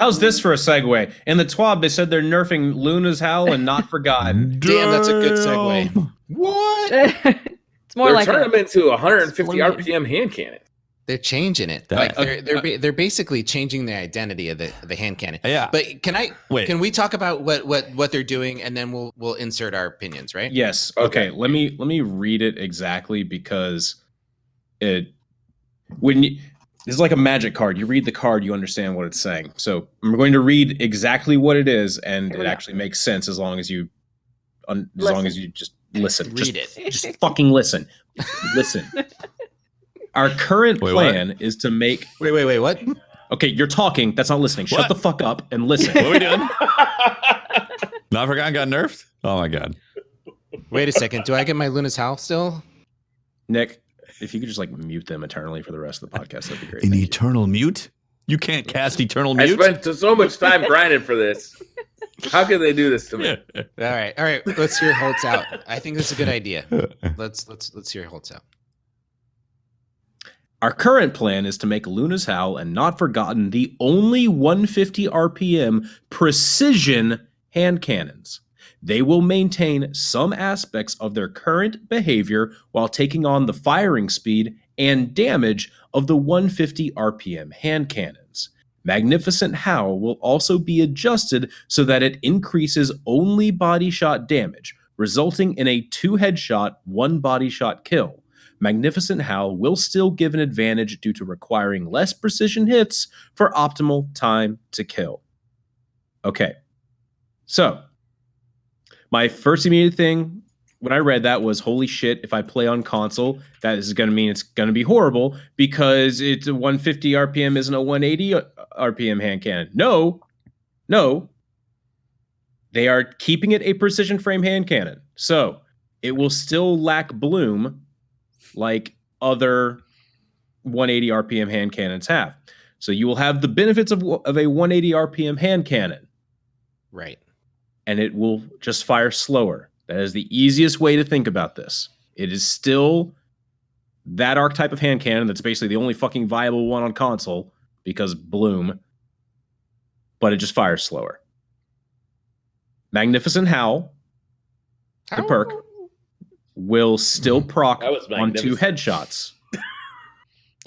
How's this for a segue? In the TWAB, they said they're nerfing Luna's Howl and Not Forgotten. Damn, that's a good segue. What? It's more like turning them into 150 explosion. RPM hand cannon. They're changing it. Like they're basically changing the identity of the hand cannon. Yeah. But can we talk about what they're doing, and then we'll insert our opinions, right? Yes. Okay. Let me read it exactly, because this is like a magic card. You read the card, you understand what it's saying. So I'm going to read exactly what it is, and it actually makes sense as long as you just listen. Read it. Just fucking listen. Listen. Our current plan is to make... Wait, what? Okay, you're talking. That's not listening. Shut the fuck up and listen. What are we doing? Not Forgotten got nerfed? Oh my god. Wait a second. Do I get my Luna's Howl still? Nick, if you could just like mute them eternally for the rest of the podcast, that'd be great. An eternal mute? You can't cast eternal mute? I spent so much time grinding for this. How can they do this to me? All right. Let's hear Holtz out. I think this is a good idea. Let's hear Holtz out. Our current plan is to make Luna's Howl and Not Forgotten the only 150 RPM precision hand cannons. They will maintain some aspects of their current behavior while taking on the firing speed and damage of the 150 RPM hand cannons. Magnificent Howl will also be adjusted so that it increases only body shot damage, resulting in a 2 headshot, 1 body shot kill. Magnificent Howl will still give an advantage due to requiring less precision hits for optimal time to kill. Okay, so my first immediate thing when I read that was, holy shit, if I play on console, that is going to mean it's going to be horrible because it's a 150 RPM isn't a 180 RPM hand cannon. No. They are keeping it a precision frame hand cannon. So it will still lack bloom like other 180 RPM hand cannons have. So you will have the benefits of a 180 RPM hand cannon. Right. And it will just fire slower. That is the easiest way to think about this. It is still that archetype of hand cannon that's basically the only fucking viable one on console because bloom, but it just fires slower. Magnificent Howl, the perk, will still proc on 2 headshots,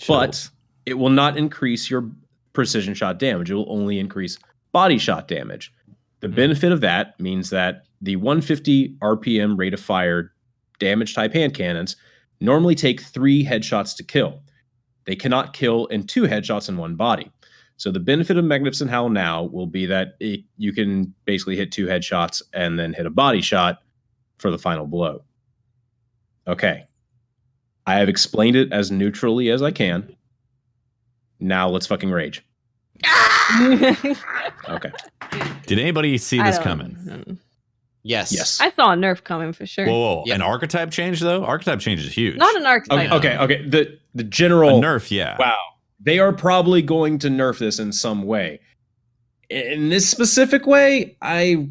but it will not increase your precision shot damage. It will only increase body shot damage. The benefit of that means that the 150 RPM rate of fire damage type hand cannons normally take 3 headshots to kill. They cannot kill in 2 headshots in one body. So the benefit of Magnificent Howl now will be that you can basically hit 2 headshots and then hit a body shot for the final blow. Okay. I have explained it as neutrally as I can. Now let's fucking rage. Okay. Did anybody see this coming? Yes. I saw a nerf coming for sure. Whoa. An archetype change, though? Archetype change is huge. Not an archetype. Okay. The general... A nerf, yeah. Wow. They are probably going to nerf this in some way. In this specific way, I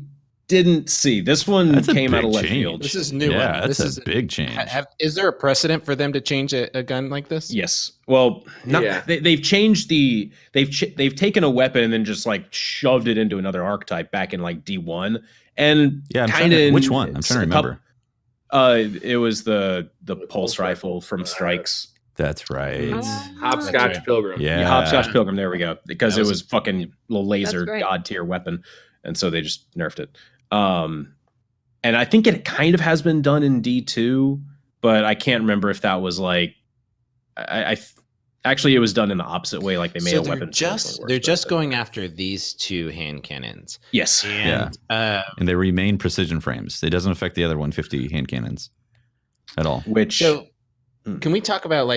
didn't see. This one came out of left field. This is new. Yeah, this is a big change. Is there a precedent for them to change a gun like this? Yes. Well, they've changed they've taken a weapon and then just like shoved it into another archetype back in like D1 and which one? I'm trying to remember. It was the pulse rifle from Strikes. That's right. Hopscotch Pilgrim. Yeah, Hopscotch Pilgrim. There we go. Because it was fucking laser god tier weapon, and so they just nerfed it. And I think it kind of has been done in D2, but I can't remember if that was like. Actually, it was done in the opposite way. Like they made a weapon. They're just going after these 2 hand cannons. Yes. And, and they remain precision frames. It doesn't affect the other 150 hand cannons at all. Can we talk about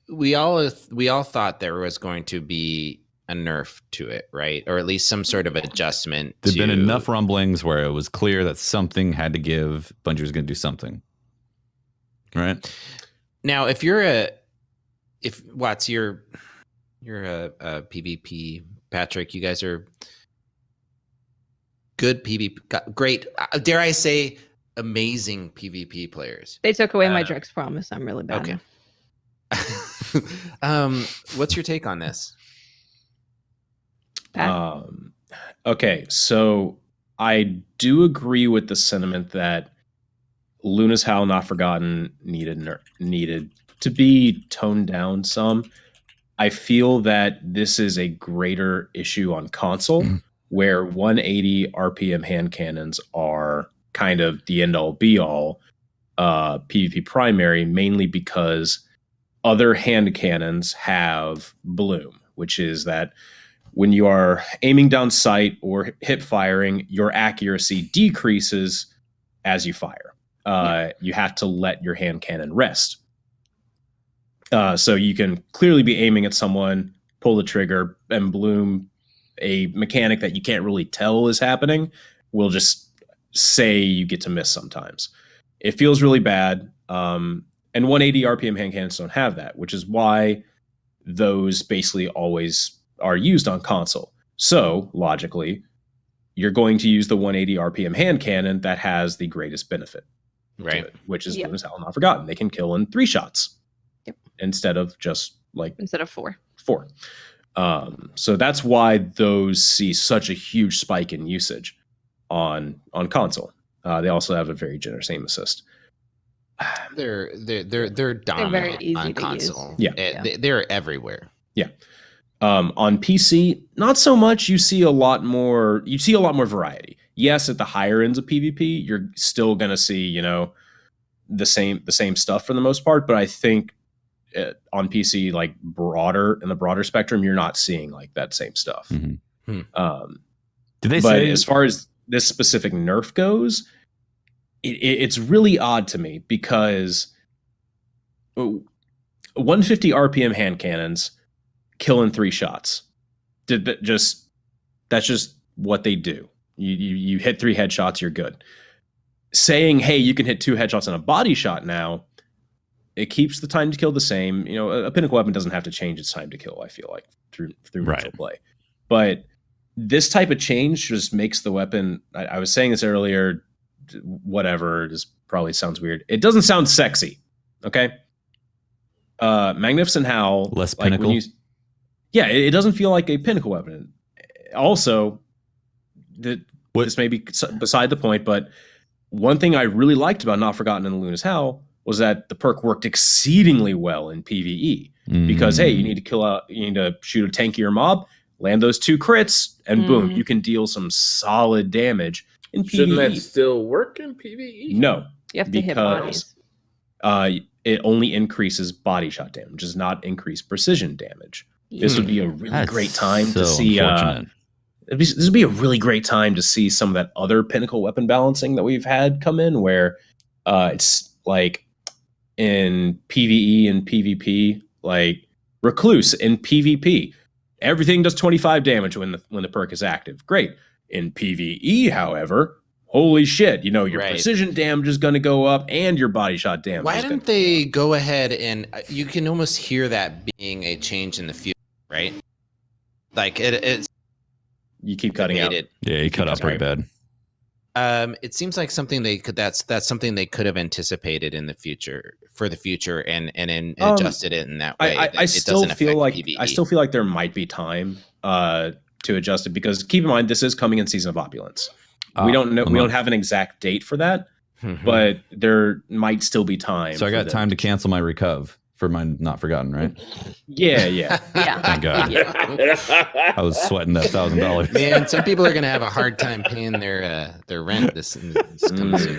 we all thought there was going to be a nerf to it, right? Or at least some sort of adjustment. There'd been enough rumblings where it was clear that something had to give. Bungie was going to do something, right? Now, Watts, you're a PvP, Patrick. You guys are good PvP, great. Dare I say? Amazing PvP players. They took away my Drex promise. I'm really bad. Okay. What's your take on this? I Okay, so I do agree with the sentiment that Luna's Howl Not Forgotten needed to be toned down some. I feel that this is a greater issue on console where 180 RPM hand cannons are kind of the end all be all PvP primary, mainly because other hand cannons have bloom, which is that when you are aiming down sight or hip firing, your accuracy decreases as you fire. You have to let your hand cannon rest. So you can clearly be aiming at someone, pull the trigger, and bloom. A mechanic that you can't really tell is happening will just say you get to miss sometimes. It feels really bad. And 180 RPM hand cannons don't have that, which is why those basically always are used on console. So logically, you're going to use the 180 RPM hand cannon that has the greatest benefit, Right? to it, which is Luna's Howl Not Forgotten. They can kill in 3 shots instead of just instead of 4. 4. So that's why those see such a huge spike in usage on console. They also have a very generous aim assist. They're dominant very easy on to console. use. They're everywhere. Yeah. On PC, not so much. You see a lot more variety. Yes, at the higher ends of PvP, you're still gonna see, the same stuff for the most part, but I think on PC, in the broader spectrum, you're not seeing like that same stuff. Mm-hmm. Did they say, as far as this specific nerf goes, it's really odd to me because 150 RPM hand cannons kill in 3 shots. That's just what they do. You hit 3 headshots, you're good. Saying, hey, you can hit 2 headshots on a body shot now, it keeps the time to kill the same. A pinnacle weapon doesn't have to change its time to kill, I feel like, through neutral play. But this type of change just makes the weapon, I was saying this earlier, whatever, this probably sounds weird. It doesn't sound sexy, okay? Magnificent Howl. Less pinnacle? It doesn't feel like a pinnacle weapon. Also, this may be beside the point, but one thing I really liked about Not Forgotten and Luna's Howl was that the perk worked exceedingly well in PvE. Because, hey, you need to shoot a tankier mob, land those 2 crits, and boom, you can deal some solid damage in PvE. Shouldn't that still work in PvE? No. You have to hit bodies. It only increases body shot damage, does not increase precision damage. This would be a really great time to see. This would be a really great time to see some of that other pinnacle weapon balancing that we've had come in, where it's like in PvE and PvP, like Recluse in PvP, everything does 25 damage when the perk is active. Great. In PvE, however, holy shit, your precision damage is going to go up and your body shot damage. Why didn't they go ahead and you can almost hear that being a change in the future, right? Like it's. You keep cutting out. Yeah, you cut out pretty bad. It seems like something that's something they could have anticipated in the future and adjusted it in that way. I still feel like there might be time to adjust it, because keep in mind this is coming in Season of Opulence. We don't know. We don't have an exact date for that, but there might still be time. So I got time to cancel my recuv for my Not Forgotten, right? Yeah. Thank God. I was sweating that $1,000. Man, some people are gonna have a hard time paying their rent this coming soon.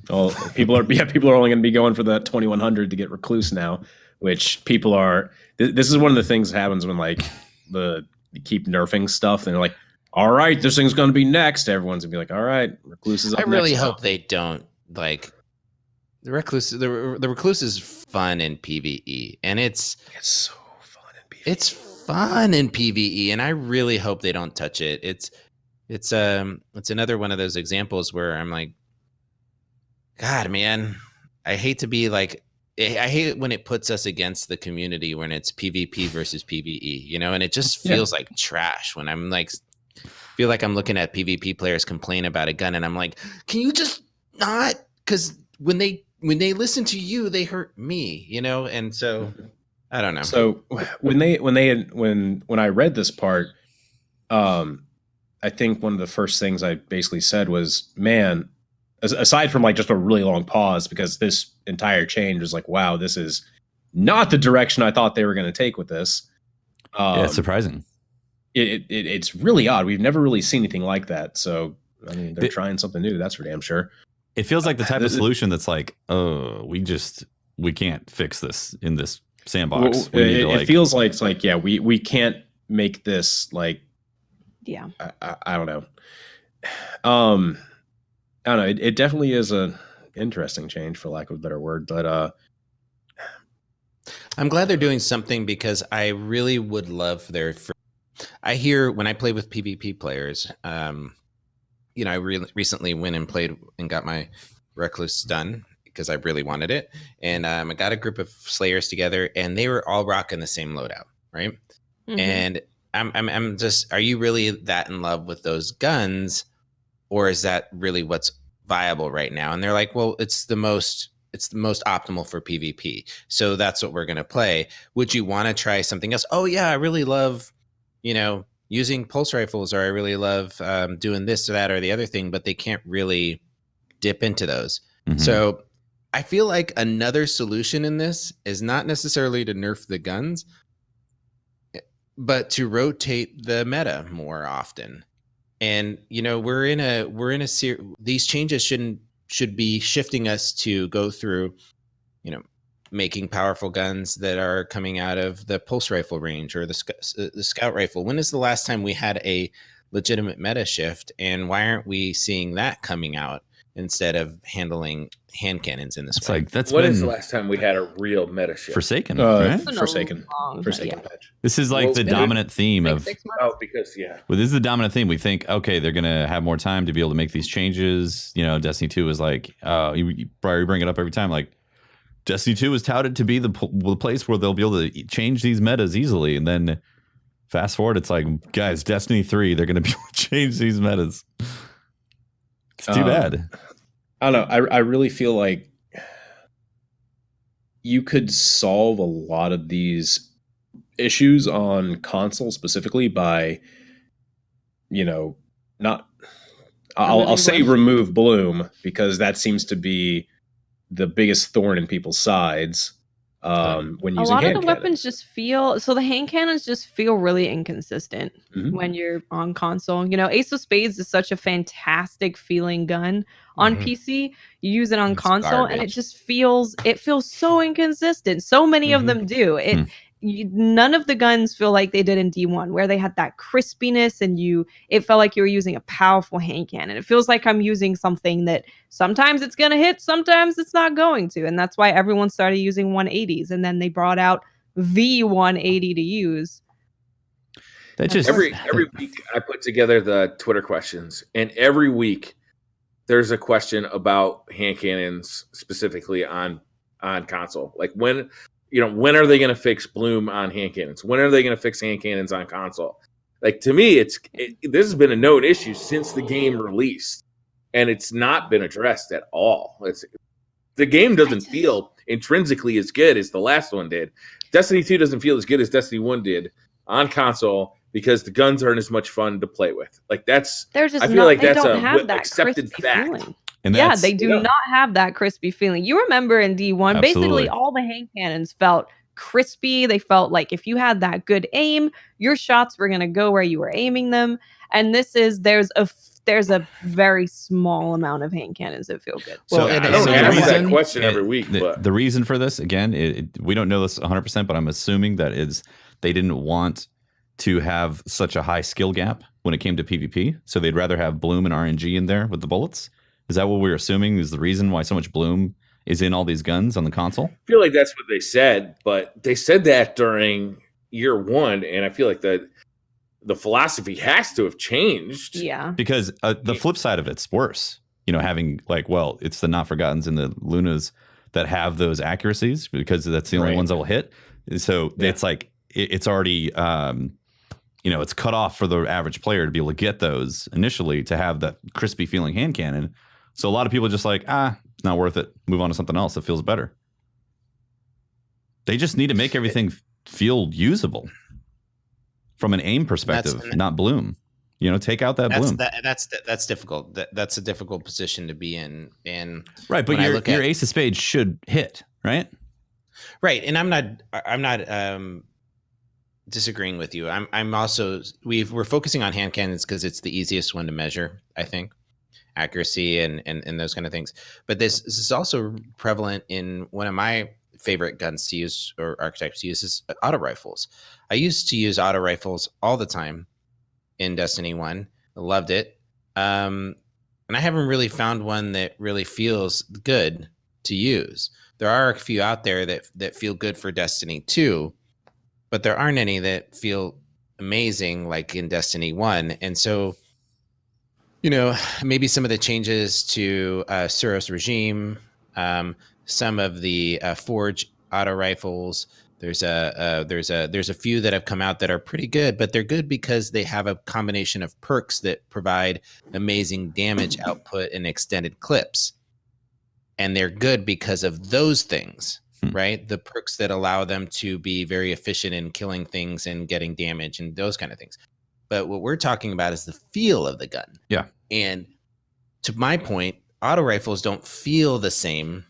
Well, people are only going to be going for that 2100 to get Recluse now, which people are. This is one of the things that happens when you keep nerfing stuff, and they're like, all right, this thing's going to be next. Everyone's gonna be like, all right, Recluse is up I really next hope they don't the Recluse. The Recluse is fun in PvE, and it's so fun in PvE. It's fun in PvE, and I really hope they don't touch it. It's another one of those examples where I'm like, God, man, I hate to be like, I hate it when it puts us against the community when it's PvP versus PvE, and it just feels like trash when I'm like, feel like I'm looking at PvP players complain about a gun, and I'm like, can you just not? Because when they listen to you, they hurt me, and so I don't know. So when I read this part, I think one of the first things I basically said was, man, aside from like just a really long pause, because this entire change was like, wow, this is not the direction I thought they were going to take with this. Yeah, it's surprising. It's really odd. We've never really seen anything like that. So, I mean, they're trying something new. That's for damn sure. It feels like the type of solution that's like, oh, we can't fix this in this sandbox. It feels like it's like, yeah, we can't make this like, Yeah. I don't know. I don't know. It definitely is a interesting change, for lack of a better word. But I'm glad they're doing something, because I really would love I hear when I play with PvP players, I recently went and played and got my Recluse done because I really wanted it. And I got a group of Slayers together, and they were all rocking the same loadout, right? Mm-hmm. And I'm just, are you really that in love with those guns, or is that really what's viable right now? And they're like, well, it's the most optimal for PvP. So that's what we're going to play. Would you want to try something else? Oh yeah, I really love, using pulse rifles, or I really love doing this or that or the other thing, but they can't really dip into those. Mm-hmm. So I feel like another solution in this is not necessarily to nerf the guns, but to rotate the meta more often. And we're in a these changes should be shifting us to go through, making powerful guns that are coming out of the pulse rifle range or the scout rifle. When is the last time we had a legitimate meta shift, and why aren't we seeing that coming out instead of handling hand cannons in this way? When is the last time we had a real meta shift? Forsaken, right? Forsaken patch. This is like the dominant theme of. Oh, because yeah. Well, this is the dominant theme. We think, okay, they're gonna have more time to be able to make these changes. Destiny 2 is like, you bring it up every time, like. Destiny 2 is touted to be the place where they'll be able to change these metas easily. And then fast forward, it's like, guys, Destiny 3, they're going to be able to change these metas. It's too bad. I don't know. I really feel like you could solve a lot of these issues on console specifically by, not... I'll say remove Bloom, because that seems to be the biggest thorn in people's sides when using hand cannons. A lot of the weapons just feel, so the hand cannons just feel really inconsistent when you're on console. Ace of Spades is such a fantastic feeling gun on PC. You use it on console, and it just feels so inconsistent. So many of them do. None of the guns feel like they did in D1, where they had that crispiness, and it felt like you were using a powerful hand cannon. It feels like I'm using something that sometimes it's going to hit, sometimes it's not going to. And that's why everyone started using 180s, and then they brought out the 180 to use. Every week I put together the Twitter questions, and every week there's a question about hand cannons specifically on console. Like when are they going to fix Bloom on hand cannons? When are they going to fix hand cannons on console? Like, to me, this has been a known issue since the game released, and it's not been addressed at all. The game doesn't feel intrinsically as good as the last one did. Destiny 2 doesn't feel as good as Destiny 1 did on console because the guns aren't as much fun to play with. Like, that's accepted fact. Feeling. Yeah, they do not have that crispy feeling. You remember in D1, basically all the hand cannons felt crispy. They felt like if you had that good aim, your shots were going to go where you were aiming them. And there's a very small amount of hand cannons that feel good. So I don't answer that question every week. The reason for this, again, we don't know this 100%, but I'm assuming that is they didn't want to have such a high skill gap when it came to PvP. So they'd rather have Bloom and RNG in there with the bullets. Is that what we're assuming is the reason why so much Bloom is in all these guns on the console? I feel like that's what they said, but they said that during year one, and I feel like the philosophy has to have changed. Yeah. Because the flip side of it's worse. Having it's the Not Forgottens and the Lunas that have those accuracies because that's the only ones that will hit. So it's like it's already it's cut off for the average player to be able to get those initially to have that crispy feeling hand cannon. So a lot of people are just like, it's not worth it. Move on to something else that feels better. They just need to make everything feel usable from an aim perspective, not Bloom. take out that bloom. That's difficult. That's a difficult position to be in. And right, but your ace of spades should hit, right? Right, and I'm not disagreeing with you. I'm also we're focusing on hand cannons because it's the easiest one to measure, I think, accuracy and those kind of things. But this is also prevalent in one of my favorite guns to use or archetypes to use is auto rifles. I used to use auto rifles all the time in Destiny 1. I loved it. And I haven't really found one that really feels good to use. There are a few out there that feel good for Destiny 2, but there aren't any that feel amazing like in Destiny 1. And so, maybe some of the changes to Suros regime, some of the Forge auto rifles, there's a few that have come out that are pretty good, but they're good because they have a combination of perks that provide amazing damage output and extended clips. And they're good because of those things, right? The perks that allow them to be very efficient in killing things and getting damage and those kind of things. But what we're talking about is the feel of the gun. Yeah. And to my point, auto rifles don't feel the same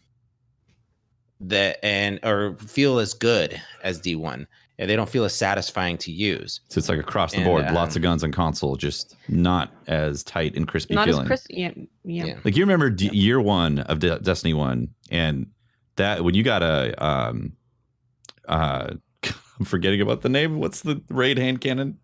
or feel as good as D1. And they don't feel as satisfying to use. So it's like across the board, lots of guns on console, just not as tight and crispy not feeling. As crispy, yeah. Like you remember year one of Destiny 1, and that when you got I'm forgetting about the name. What's the raid hand cannon?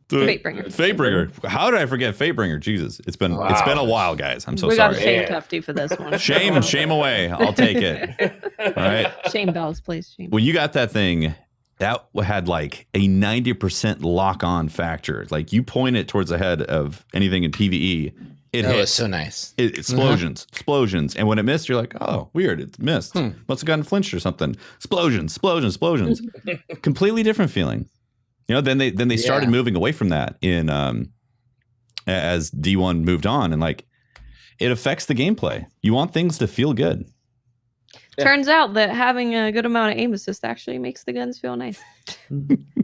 Fatebringer. How did I forget Fatebringer? Jesus, it's been a while, guys. I'm so sorry. We got shame Tufty for this one. Shame away. I'll take it. All right. Shame bells, please. Shame. When you got that thing, that had like a 90% lock-on factor. Like you point it towards the head of anything in PvE, it hits. Was so nice. Explosions. And when it missed, you're like, oh, weird, it missed. Must have gotten flinched or something. Explosions. Completely different feeling. Then they started moving away from that in as D1 moved on, and like it affects the gameplay. You want things to feel good. Turns out that having a good amount of aim assist actually makes the guns feel nice.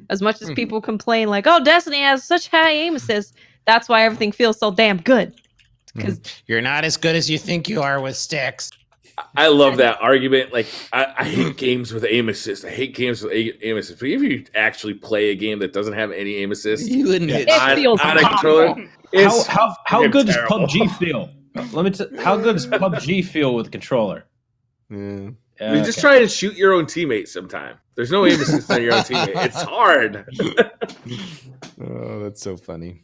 As much as people complain like, oh, Destiny has such high aim assist, that's why everything feels so damn good. Because you're not as good as you think you are with sticks. I love that argument. Like, I hate games with aim assist. I hate games with aim assist. But if you actually play a game that doesn't have any aim assist, you wouldn't hit on a controller. How good does PUBG feel? How good does PUBG feel with the controller? You just try and shoot your own teammate sometime. There's no aim assist on your own teammate. It's hard. Oh, that's so funny.